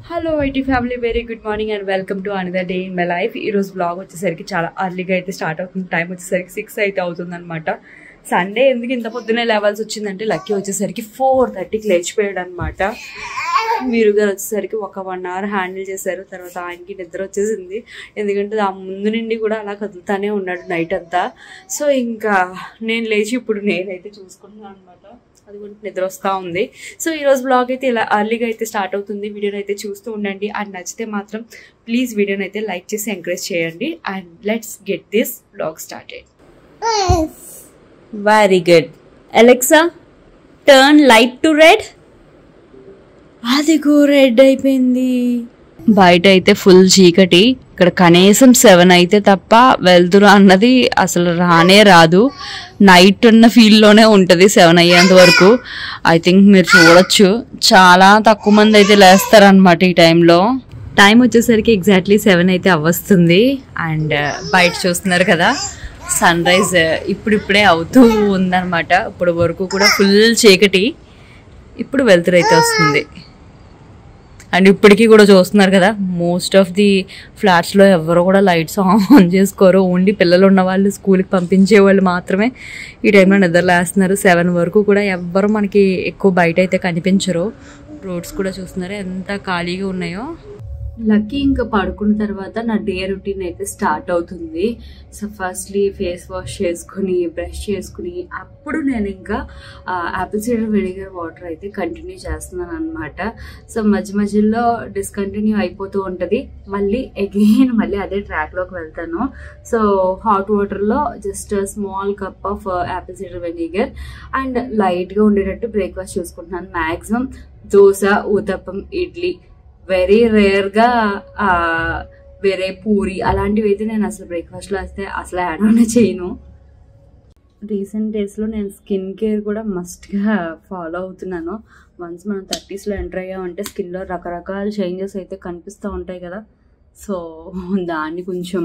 Hello IT family, very good morning and welcome to another day in my life. ఈరోజు blog వచ్చేసరికి చాలా అర్లీగా అయితే స్టార్ట్ అవుతుంది. టైం వచ్చేసరికి 6 అయితే అవుతుంది అనమాట. సండే ఎందుకు ఇంత పొద్దున్నే లేవాల్సి వచ్చిందంటే లక్కీ వచ్చేసరికి 4:30కి లేచిపోయాడు అనమాట. మీరు గారు వచ్చేసరికి ఒక 1 అవర్ హ్యాండిల్ చేశారు. తర్వాత ఆయనకి నిద్ర వచ్చేసింది, ఎందుకంటే ఆ ముందు నుండి కూడా అలా కదులుతానే ఉన్నాడు నైట్ అంతా. సో ఇంకా నేను లేచి ఇప్పుడు నేనైతే చూసుకుంటున్నాను అనమాట. అది కూడా నిద్ర వస్తూ ఉంది. సో ఈరోజు బ్లాగ్ అయితే ఇలా అర్లీగా అయితే స్టార్ట్ అవుతుంది. వీడియోని అయితే చూస్తూ ఉండండి. అండ్ నచ్చితే మాత్రం ప్లీజ్ వీడియోని అయితే లైక్ చేసి ఎంకరేజ్ చేయండి. And let's get this blog started. Very good. Alexa, turn light to red. అదిగో రెడ్ అయిపోయింది. బయట అయితే ఫుల్ చీకటి. ఇక్కడ కనీసం 7 అయితే తప్ప వెళ్తురు అన్నది అసలు రానే రాదు. నైట్ ఉన్న ఫీల్లోనే ఉంటుంది 7 అయ్యేంత వరకు. ఐ థింక్ మీరు చూడొచ్చు, చాలా తక్కువ మంది అయితే లేస్తారనమాట ఈ టైంలో. టైం వచ్చేసరికి ఎగ్జాక్ట్లీ 7 అయితే అవ్వస్తుంది. అండ్ బయట చూస్తున్నారు కదా, సన్ రైజ్ ఇప్పుడిప్పుడే అవుతూ ఉందన్నమాట. ఇప్పుడు వరకు కూడా ఫుల్ చీకటి, ఇప్పుడు వెలుతురు అయితే వస్తుంది. అండ్ ఇప్పటికీ కూడా చూస్తున్నారు కదా, మోస్ట్ ఆఫ్ ది ఫ్లాట్స్లో ఎవరు కూడా లైట్స్ ఆన్ చేసుకోరు. ఓన్లీ పిల్లలు ఉన్న వాళ్ళు, స్కూల్కి పంపించే వాళ్ళు మాత్రమే ఈ టైంలో నిద్రలేస్తున్నారు. 7 వరకు కూడా ఎవ్వరు మనకి ఎక్కువ బయట అయితే కనిపించరు. రోడ్స్ కూడా చూస్తున్నారు ఎంత ఖాళీగా ఉన్నాయో. లక్కీ ఇంకా పడుకున్న తర్వాత నా డే రొటీన్ అయితే స్టార్ట్ అవుతుంది. సో ఫస్ట్లీ ఫేస్ వాష్ చేసుకుని, బ్రష్ చేసుకుని, అప్పుడు నేను ఇంకా యాపిల్ సైడర్ వెనిగర్ వాటర్ అయితే కంటిన్యూ చేస్తున్నాను అనమాట. సో మధ్య మధ్యలో డిస్కంటిన్యూ అయిపోతూ ఉంటుంది. మళ్ళీ మళ్ళీ అదే ట్రాక్లోకి వెళ్తాను. సో హాట్ వాటర్లో just small cup of Apple cider vinegar and లైట్గా ఉండేటట్టు బ్రేక్ఫాస్ట్ చూసుకుంటున్నాను. మ్యాక్సిమం దోశ, ఊతప్పం, ఇడ్లీ, వెరీ రేర్గా వేరే పూరి అలాంటివి అయితే నేను అసలు బ్రేక్ఫాస్ట్లో వస్తే అసలు యాడ్ ఆన్ చేయను. రీసెంట్ డేస్లో నేను స్కిన్ కేర్ కూడా మస్ట్గా ఫాలో అవుతున్నాను. వన్స్ మనం 30sలో ఎంటర్ అయ్యామంటే స్కిన్లో రకరకాల చేంజెస్ అయితే కనిపిస్తూ ఉంటాయి కదా. సో దాన్ని కొంచెం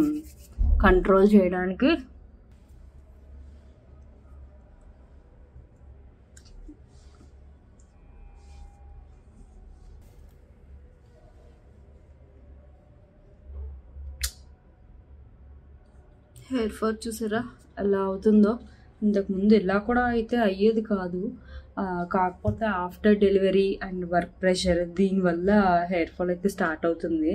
కంట్రోల్ చేయడానికి హెయిర్ ఫాల్ చూసారా ఎలా అవుతుందో. ఇంతకుముందు ఇలా కూడా అయితే అయ్యేది కాదు. కాకపోతే after delivery and work pressure దీనివల్ల హెయిర్ ఫాల్ అయితే స్టార్ట్ అవుతుంది.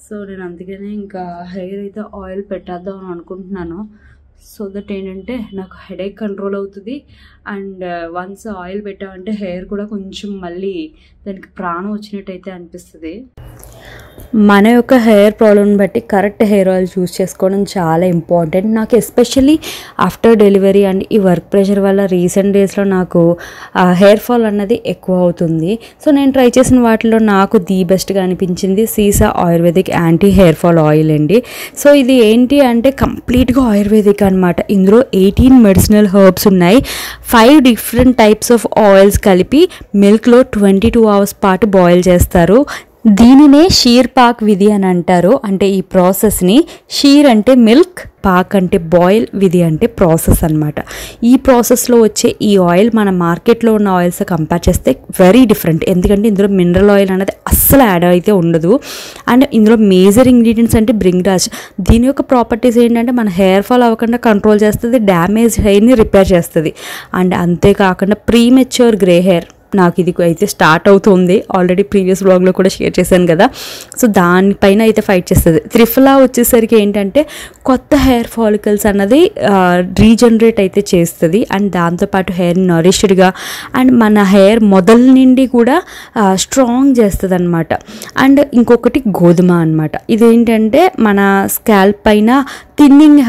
సో నేను అందుకనే ఇంకా హెయిర్ అయితే ఆయిల్ పెట్టేద్దాం అని అనుకుంటున్నాను. సో దట్ ఏంటంటే నాకు హెడేక్ కంట్రోల్ అవుతుంది. అండ్ వన్స్ ఆయిల్ పెట్టామంటే హెయిర్ కూడా కొంచెం మళ్ళీ దానికి ప్రాణం వచ్చినట్టయితే అనిపిస్తుంది. మన యొక్క హెయిర్ ప్రాబ్లమ్ని బట్టి కరెక్ట్ హెయిర్ ఆయిల్ చూస్ చేసుకోవడం చాలా ఇంపార్టెంట్. నాకు ఎస్పెషల్లీ ఆఫ్టర్ డెలివరీ అండ్ ఈ వర్క్ ప్రెషర్ వల్ల రీసెంట్ డేస్లో నాకు హెయిర్ ఫాల్ అన్నది ఎక్కువ అవుతుంది. సో నేను ట్రై చేసిన వాటిలో నాకు ది బెస్ట్గా అనిపించింది సీసా ayurvedic anti hair fall oil అండి. సో ఇది ఏంటి అంటే కంప్లీట్గా ఆయుర్వేదిక్ అనమాట. ఇందులో 18 మెడిసినల్ హర్బ్స్ ఉన్నాయి. 5 డిఫరెంట్ టైప్స్ ఆఫ్ ఆయిల్స్ కలిపి మిల్క్లో 22 hours పాటు బాయిల్ చేస్తారు. దీనినే షీర్ పాక్ విధి అని అంటారు. అంటే ఈ ప్రాసెస్ని షీర్ అంటే మిల్క్, పాక్ అంటే బాయిల్, విధి అంటే ప్రాసెస్ అనమాట. ఈ ప్రాసెస్లో వచ్చే ఈ ఆయిల్ మన మార్కెట్లో ఉన్న ఆయిల్స్ కంపేర్ చేస్తే వెరీ డిఫరెంట్. ఎందుకంటే ఇందులో మినరల్ ఆయిల్ అనేది అస్సలు యాడ్ అయితే ఉండదు. అండ్ ఇందులో మేజర్ ఇంగ్రీడియంట్స్ అంటే బ్రింగ్రాజ్. దీని యొక్క ప్రాపర్టీస్ ఏంటంటే మన హెయిర్ ఫాల్ అవ్వకుండా కంట్రోల్ చేస్తుంది, డ్యామేజ్ హెయిర్ని రిపేర్ చేస్తుంది. అండ్ అంతేకాకుండా ప్రీమెచ్యూర్ గ్రే హెయిర్ నాకు ఇది అయితే స్టార్ట్ అవుతుంది. ఆల్రెడీ ప్రీవియస్ బ్లాగ్లో కూడా షేర్ చేశాను కదా. సో దానిపైన అయితే ఫైట్ చేస్తుంది. త్రిఫలా వచ్చేసరికి ఏంటంటే కొత్త హెయిర్ ఫాలికల్స్ అన్నది రీజనరేట్ అయితే చేస్తుంది. అండ్ దాంతోపాటు హెయిర్ నరిష్డ్గా అండ్ మన హెయిర్ మొదల నుండి కూడా స్ట్రాంగ్ చేస్తుంది అనమాట. అండ్ ఇంకొకటి గోధుమ అనమాట. ఇదేంటంటే మన స్కాల్ప్ పైన థిన్నింగ్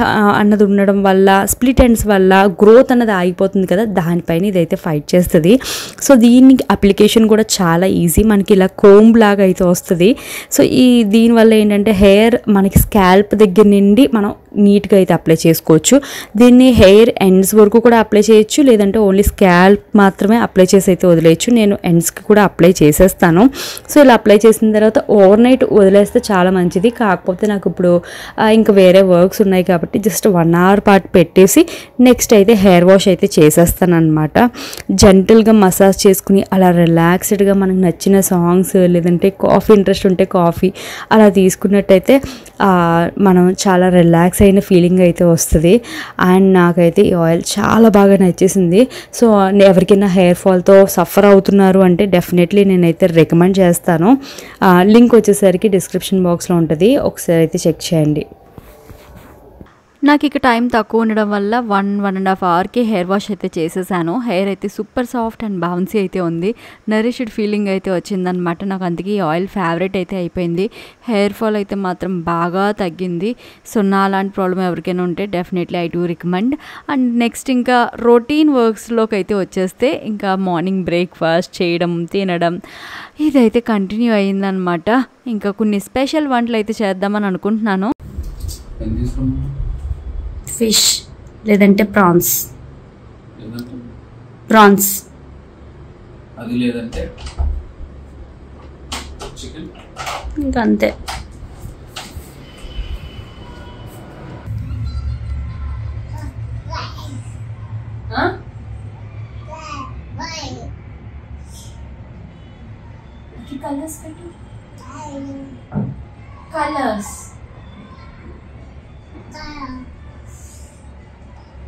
అన్నది ఉండడం వల్ల, స్ప్లిట్ ఎండ్స్ వల్ల గ్రోత్ అన్నది ఆగిపోతుంది కదా, దానిపైన ఇదైతే ఫైట్ చేస్తుంది. సో దీనికి అప్లికేషన్ కూడా చాలా ఈజీ. మనకి ఇలా కోంబ్ లాగా అయితే వస్తుంది. సో దీనివల్ల ఏంటంటే హెయిర్ మనకి స్కాల్ప్ దగ్గర నుండి మనం నీట్గా అయితే అప్లై చేసుకోవచ్చు. దీన్ని హెయిర్ ఎండ్స్ వరకు కూడా అప్లై చేయొచ్చు, లేదంటే ఓన్లీ స్కాల్ప్ మాత్రమే అప్లై చేసి అయితే వదిలేయచ్చు. నేను ఎండ్స్కి కూడా అప్లై చేసేస్తాను. సో ఇలా అప్లై చేసిన తర్వాత ఓవర్ నైట్ వదిలేస్తే చాలా మంచిది. కాకపోతే నాకు ఇప్పుడు ఇంకా వేరే వర్క్స్ ఉన్నాయి కాబట్టి జస్ట్ 1 hour పాటు పెట్టేసి నెక్స్ట్ అయితే హెయిర్ వాష్ అయితే చేసేస్తాను అనమాట. జెంటల్గా మసాజ్ చేసుకుని అలా రిలాక్స్డ్గా మనకు నచ్చిన సాంగ్స్, లేదంటే కాఫీ ఇంట్రెస్ట్ ఉంటే కాఫీ అలా తీసుకున్నట్టయితే మనం చాలా రిలాక్స్ అయిన ఫీలింగ్ అయితే వస్తుంది. అండ్ నాకైతే ఈ ఆయిల్ చాలా బాగా నచ్చేసింది. సో ఎవరికైనా హెయిర్ ఫాల్తో సఫర్ అవుతున్నారు అంటే డెఫినెట్లీ నేనైతే రికమెండ్ చేస్తాను. లింక్ వచ్చేసరికి డిస్క్రిప్షన్ బాక్స్లో ఉంటుంది, ఒకసారి అయితే చెక్ చేయండి. నాకు ఇక టైం తక్కువ ఉండడం వల్ల 1.5 hourకి హెయిర్ వాష్ అయితే చేసేసాను. హెయిర్ అయితే సూపర్ సాఫ్ట్ అండ్ బౌన్సీ అయితే ఉంది. నరిష్డ్ ఫీలింగ్ అయితే వచ్చిందనమాట. నాకు అందుకే ఈ ఆయిల్ ఫేవరెట్ అయితే అయిపోయింది. హెయిర్ ఫాల్ అయితే మాత్రం బాగా తగ్గింది. సో నా అలాంటి ప్రాబ్లం ఎవరికైనా ఉంటే definitely I do recommend. And next ఇంకా రొటీన్ వర్క్స్లోకి అయితే వచ్చేస్తే ఇంకా మార్నింగ్ బ్రేక్ఫాస్ట్ చేయడం, తినడం ఇదైతే కంటిన్యూ అయ్యిందనమాట. ఇంకా కొన్ని స్పెషల్ వంటలు అయితే చేద్దామని అనుకుంటున్నాను. ఫిష్ లేదంటే ప్రాన్స్ అది లేదంటే చికెన్, ఇంకా అంతే.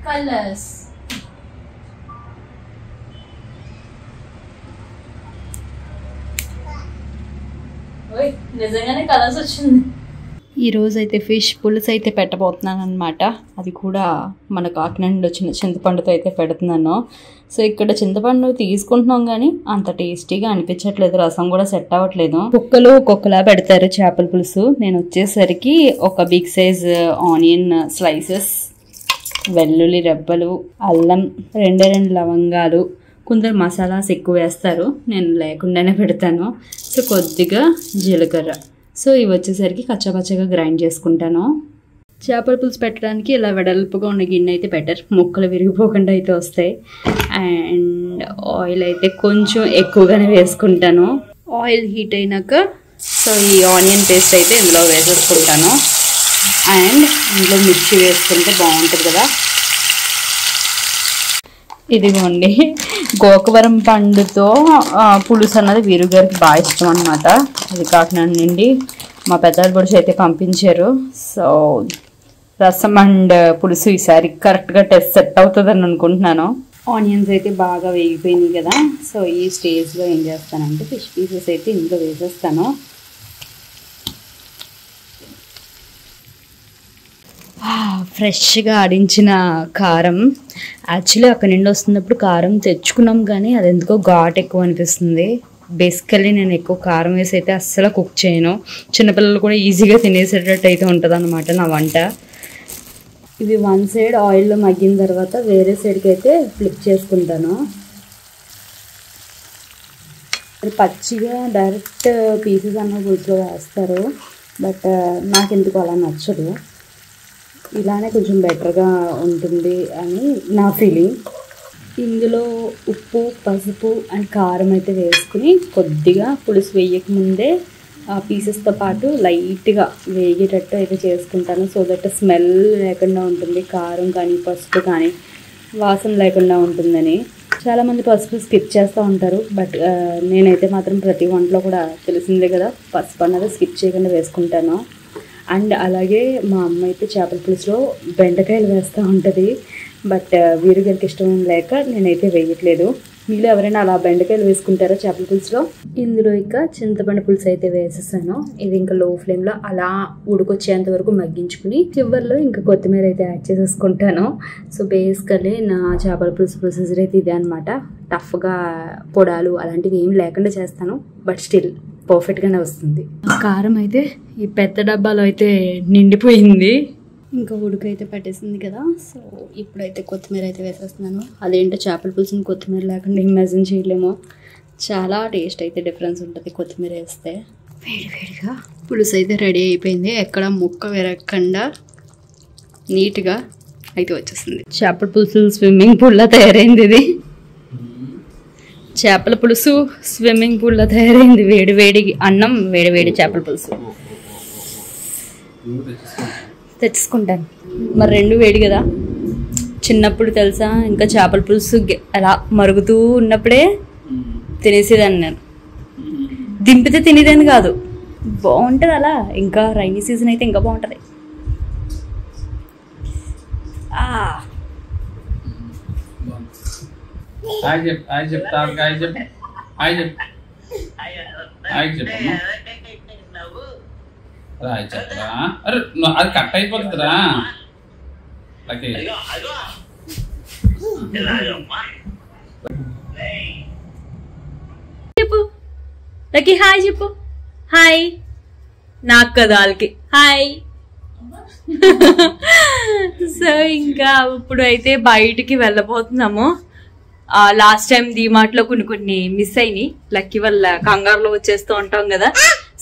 కలర్స్ నిజంగానే కలర్స్ వచ్చింది. ఈరోజు అయితే ఫిష్ పులుసు అయితే పెట్టబోతున్నాను అనమాట. అది కూడా మన కాకినాడ నుండి వచ్చిన చింతపండుతో అయితే పెడుతున్నాను. సో ఇక్కడ చింతపండు తీసుకుంటున్నాం కానీ అంత టేస్టీగా అనిపించట్లేదు, రసం కూడా సెట్ అవ్వట్లేదు. కుక్కలు ఒక్కొక్కలా పెడతారు చేపల పులుసు. నేను వచ్చేసరికి ఒక బిగ్ సైజ్ ఆనియన్ స్లైసెస్, వెల్లుల్లి రెబ్బలు, అల్లం, 2 లవంగాలు, కొందరు మసాలాస్ ఎక్కువ వేస్తారు, నేను లేకుండానే పెడతాను. సో కొద్దిగా జీలకర్ర. సో ఇవి వచ్చేసరికి కచ్చాపచ్చగా గ్రైండ్ చేసుకుంటాను. చేపల పులుసు పెట్టడానికి ఇలా వెడల్పుగా ఉన్న గిన్నె అయితే బెటర్, ముక్కలు విరిగిపోకుండా అయితే వస్తాయి. అండ్ ఆయిల్ అయితే కొంచెం ఎక్కువగానే వేసుకుంటాను. ఆయిల్ హీట్ అయినాక సో ఈ ఆనియన్ పేస్ట్ అయితే ఇందులో వేసేసుకుంటాను. అండ్ ఇందులో మిర్చి వేసుకుంటే బాగుంటుంది కదా. ఇదిగోండి, గోకవరం పండుతో పులుసు అన్నది వీరుగారికి బాగా ఇష్టం అనమాట. అది కాకినాడ నుండి మా పెద్దల పులుసు అయితే పంపించారు. సో రసం అండ్ పులుసు ఈసారి కరెక్ట్గా సెట్ అవుతుందని అనుకుంటున్నాను. ఆనియన్స్ అయితే బాగా వేగిపోయినాయి కదా. సో ఈ స్టేజ్లో ఏం చేస్తానంటే ఫిష్ పీసెస్ అయితే ఇందులో వేసేస్తాను. ఫ్రెష్గా ఆడించిన కారం. యాక్చువల్లీ అక్కడి నుండి వస్తున్నప్పుడు కారం తెచ్చుకున్నాం కానీ అది ఎందుకో ఘాట్ ఎక్కువ అనిపిస్తుంది. బేసికల్లీ నేను ఎక్కువ కారం వేసి అయితే అస్సలు కుక్ చేయను. చిన్నపిల్లలు కూడా ఈజీగా తినేసేటట్టు అయితే ఉంటుంది అనమాట నా వంట. ఇవి వన్ సైడ్ ఆయిల్లో మగ్గిన తర్వాత వేరే సైడ్కి అయితే ఫ్లిప్ చేసుకుంటాను. పచ్చిగా డైరెక్ట్ పీసెస్ అన్న పులుసులో వేస్తారు, బట్ నాకు ఎందుకు అలా నచ్చదు. ఇలానే కొంచెం బెటర్గా ఉంటుంది అని నా ఫీలింగ్. ఇందులో ఉప్పు, పసుపు అండ్ కారం అయితే వేసుకుని కొద్దిగా పులుసు వేయకముందే ఆ పీసెస్తో పాటు లైట్గా వేగేటట్టు అయితే చేసుకుంటాను. సో దట్ స్మెల్ లేకుండా ఉంటుంది, కారం కానీ పసుపు కానీ వాసన లేకుండా ఉంటుందని. చాలామంది పసుపు స్కిప్ చేస్తూ ఉంటారు, బట్ నేనైతే మాత్రం ప్రతి వంటలో కూడా తెలిసిందే కదా, పసుపు అన్నది స్కిప్ చేయకుండా వేసుకుంటాను. అండ్ అలాగే మా అమ్మ అయితే చేపల పులుసులో బెండకాయలు వేస్తూ ఉంటుంది, బట్ వీరుగారికి ఇష్టం లేక నేనైతే వేయట్లేదు. మీరు ఎవరైనా అలా బెండకాయలు వేసుకుంటారా చేపల పులుసులో? ఇందులో ఇక చింతపండు పులుసు అయితే వేసేసాను. ఇది ఇంకా లో ఫ్లేమ్లో అలా ఉడికొచ్చేంత వరకు మగ్గించుకుని చివరిలో ఇంకా కొత్తిమీర అయితే యాడ్ చేసేసుకుంటాను. సో బేసికలీ నా చేపల పులుసు ప్రొసీజర్ అయితే ఇదే అనమాట. టఫ్గా పొడాలు అలాంటివి ఏం లేకుండా చేస్తాను, బట్ స్టిల్ పర్ఫెక్ట్గానే వస్తుంది. కారం అయితే ఈ పెద్ద డబ్బాలో అయితే నిండిపోయింది. ఇంకా ఉడికైతే పట్టేసింది కదా. సో ఇప్పుడైతే కొత్తిమీర అయితే వేసేస్తున్నాను. అదేంటో చేపల పులుసుని కొత్తిమీర లేకుండా ఇమాజిన్ చేయలేము. చాలా టేస్ట్ అయితే డిఫరెన్స్ ఉంటుంది కొత్తిమీర వేస్తే. వేడివేడిగా పులుసు అయితే రెడీ అయిపోయింది, ఎక్కడ ముక్క విరగకుండా. నీట్గా అయితే వచ్చేస్తుంది. చేపల పులుసు స్విమ్మింగ్ పూల్లా తయారైంది. ఇది చేపల పులుసు స్విమ్మింగ్ పూల్లా తయారైంది. వేడి వేడి అన్నం, వేడి వేడి చేపల పులుసు తెచ్చుకుంటాను. మరి రెండు వేడి కదా. చిన్నప్పుడు తెలుసా, ఇంకా చేపల పులుసు అలా మరుగుతూ ఉన్నప్పుడే తినేసేదాన్ని నేను. దింపితే తినేదాన్ని కాదు. బాగుంటుంది అలా. ఇంకా రైనీ సీజన్ అయితే ఇంకా బాగుంటుంది. అది కట్ అయిపోతుందిరా. చెప్పు లక్కీ, హాయ్ చెప్పు. హాయ్ నాకు కదా వాళ్ళకి హాయ్. సో ఇంకా ఇప్పుడు అయితే బయటికి వెళ్ళబోతున్నాము. లాస్ట్ టైం డీమార్ట్ లో కొన్ని మిస్ అయినాయి. లక్కీ వల్ల కంగారులో వచ్చేస్తూ ఉంటాం కదా.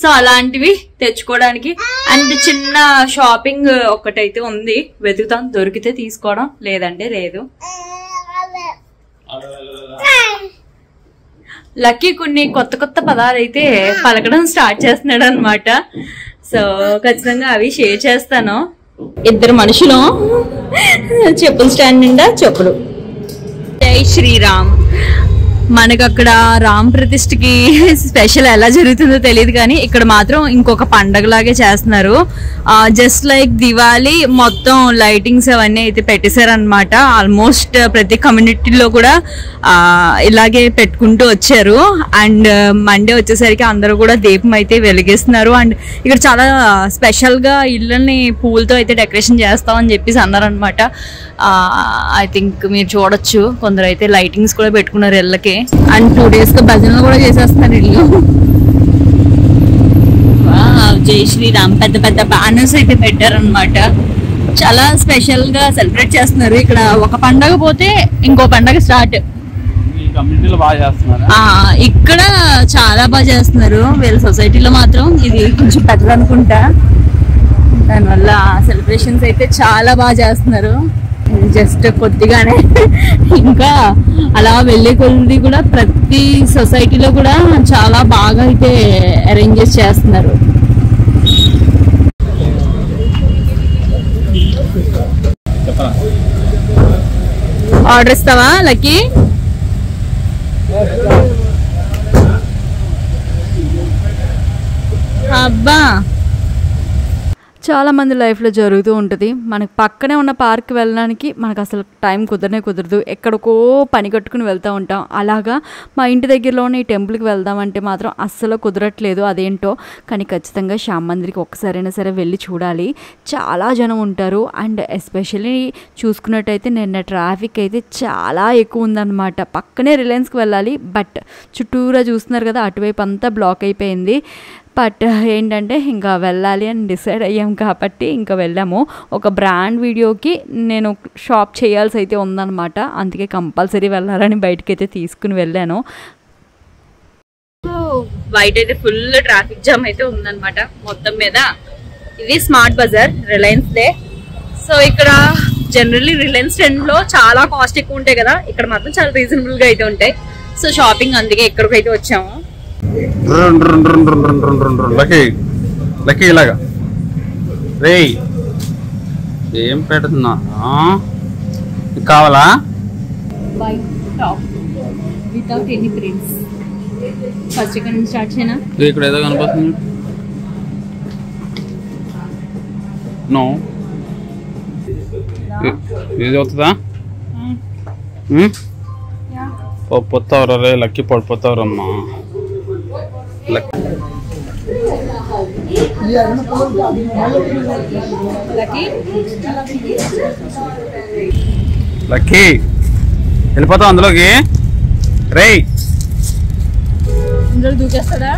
సో అలాంటివి తెచ్చుకోవడానికి అండ్ చిన్న షాపింగ్ ఒక్కటైతే ఉంది. వెతుకుతాం, దొరికితే తీసుకోవడం, లేదంటే లేదు. లక్కీ కొన్ని కొత్త కొత్త పదాలు అయితే పలకడం స్టార్ట్ చేస్తున్నాడు అనమాట. సో ఖచ్చితంగా అవి షేర్ చేస్తాను. ఇద్దరు మనుషులు, చెప్పుల స్టాండ్ నిండా చెప్పులు. జై శ్రీరామ్. మనకు అక్కడ రామ్ ప్రతిష్ఠకి స్పెషల్ ఎలా జరుగుతుందో తెలియదు, కానీ ఇక్కడ మాత్రం ఇంకొక పండగలాగే చేస్తున్నారు. జస్ట్ లైక్ దివాళీ, మొత్తం లైటింగ్స్ అవన్నీ అయితే పెట్టేశారనమాట. ఆల్మోస్ట్ ప్రతి కమ్యూనిటీలో కూడా ఇలాగే పెట్టుకుంటూ వచ్చారు. అండ్ మండే వచ్చేసరికి అందరూ కూడా దీపం అయితే వెలిగిస్తున్నారు. అండ్ ఇక్కడ చాలా స్పెషల్గా ఇళ్ళని పూలతో అయితే డెకరేషన్ చేస్తామని చెప్పేసి అన్నారనమాట. ఐ థింక్ మీరు చూడొచ్చు, కొందరు అయితే లైటింగ్స్ కూడా పెట్టుకున్నారు ఇళ్ళకి. అండ్ 2 days భజనలు కూడా చేసేస్తున్నారు ఇల్లు. జై శ్రీరామ్ పెద్ద పెద్ద బ్యానర్స్ అయితే పెట్టారనమాట. చాలా స్పెషల్ గా సెలబ్రేట్ చేస్తున్నారు. ఇక్కడ ఒక పండగ పోతే ఇంకో పండగ స్టార్ట్. ఇక్కడ చాలా బాగా చేస్తున్నారు. వీళ్ళ సొసైటీలో మాత్రం ఇది కొంచెం పెద్దది అనుకుంటా. దానివల్ల సెలబ్రేషన్స్ అయితే చాలా బాగా చేస్తున్నారు. జస్ట్ కొద్దిగానే ఇంకా అలా వెళ్ళే కొద్ది కూడా ప్రతి సొసైటీలో కూడా చాలా బాగా అయితే అరేంజెస్ చేస్తున్నారు. ఆర్డర్ ఇస్తావా లక్కీ? అబ్బా, చాలామంది లైఫ్లో జరుగుతూ ఉంటుంది. మనకు పక్కనే ఉన్న పార్క్ వెళ్ళడానికి మనకు అసలు టైం కుదరదు. ఎక్కడికో పని కట్టుకుని వెళ్తూ ఉంటాం. అలాగా మా ఇంటి దగ్గరలోనే ఈ టెంపుల్కి వెళ్దామంటే మాత్రం అస్సలు కుదరట్లేదు. అదేంటో కానీ ఖచ్చితంగా శ్యామ్ మందిర్కి ఒక్కసారైనా సరే వెళ్ళి చూడాలి. చాలా జనం ఉంటారు. అండ్ ఎస్పెషల్లీ చూసుకున్నట్టయితే నిన్న ట్రాఫిక్ అయితే చాలా ఎక్కువ ఉందన్నమాట. పక్కనే రిలయన్స్కి వెళ్ళాలి, బట్ చుట్టూరా చూస్తున్నారు కదా, అటువైపు అంతా బ్లాక్ అయిపోయింది. బట్ ఏంటంటే ఇంకా వెళ్ళాలి అని డిసైడ్ అయ్యాం కాబట్టి ఇంకా వెళ్ళాము. ఒక బ్రాండ్ వీడియోకి నేను షాప్ చేయాల్సి అయితే ఉందన్నమాట. అందుకే కంపల్సరీ వెళ్ళాలని బయటకైతే తీసుకుని వెళ్ళాను. బయట అయితే ఫుల్ ట్రాఫిక్ జామ్ అయితే ఉందన్నమాట మొత్తం మీద. ఇది స్మార్ట్ బజార్, రిలయన్స్ డే. సో ఇక్కడ జనరల్లీ రిలయన్స్ ట్రెండ్లో చాలా కాస్ట్ ఎక్కువ ఉంటాయి కదా, ఇక్కడ మాత్రం చాలా రీజనబుల్గా అయితే ఉంటాయి. సో షాపింగ్ అందుకే ఇక్కడికైతే వచ్చాము. లక్కీ ఇలాగా రే ఏం పెడుతున్నా కావాలా? White top without any prints. First ఇక్కడ నుంచి స్టార్ట్ చేయనా? ఇక్కడ ఏదో కనిపిస్తుంది. నో ఇది అవుతుందా? పొత్తవరా రే లక్కీ, పడిపోతావరమ్మా. లక్కీ వెళ్ళిపోతావు అందులోకి రే. దూకేస్తాడా?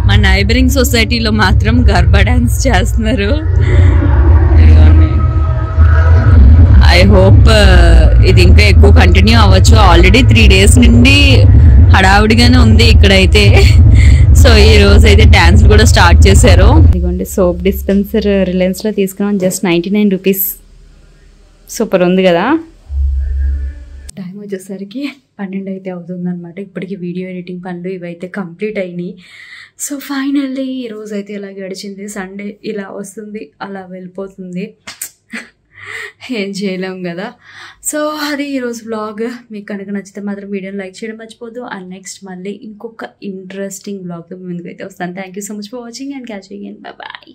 మా నైబరింగ్ సొసైటీలో మాత్రం గర్భా డాన్స్ చేస్తున్నారు. ఐ హోప్ ఇది ఇంకా ఎక్కువ కంటిన్యూ అవ్వచ్చు. ఆల్రెడీ 3 days నుండి హడావుడిగానే ఉంది ఇక్కడైతే. సో ఈ రోజు అయితే డాన్స్ కూడా స్టార్ట్ చేశారు. ఇదిగోండి సోప్ డిస్పెన్సర్ రిలయన్స్లో తీసుకున్నాం, జస్ట్ 99 రూపీస్. సూపర్ ఉంది కదా. టైం వచ్చేసరికి 12 అయితే అవుతుందన్నమాట. ఇప్పటికి వీడియో ఎడిటింగ్ పనులు ఇవైతే కంప్లీట్ అయినాయి. సో ఫైనల్లీ ఈరోజు అయితే ఇలా గడిచింది. సండే ఇలా వస్తుంది, అలా వెళ్ళిపోతుంది, ఏం చేయలేం కదా. సో అది ఈరోజు వ్లాగ్. మీకు కనుక నచ్చితే మాత్రం వీడియోని లైక్ చేయడం మర్చిపోద్దు. అండ్ నెక్స్ట్ మళ్ళీ ఇంకొక ఇంట్రెస్టింగ్ వ్లాగ్తో ముందుకైతే వస్తాను. Thank you so much for watching and catch again. Bye.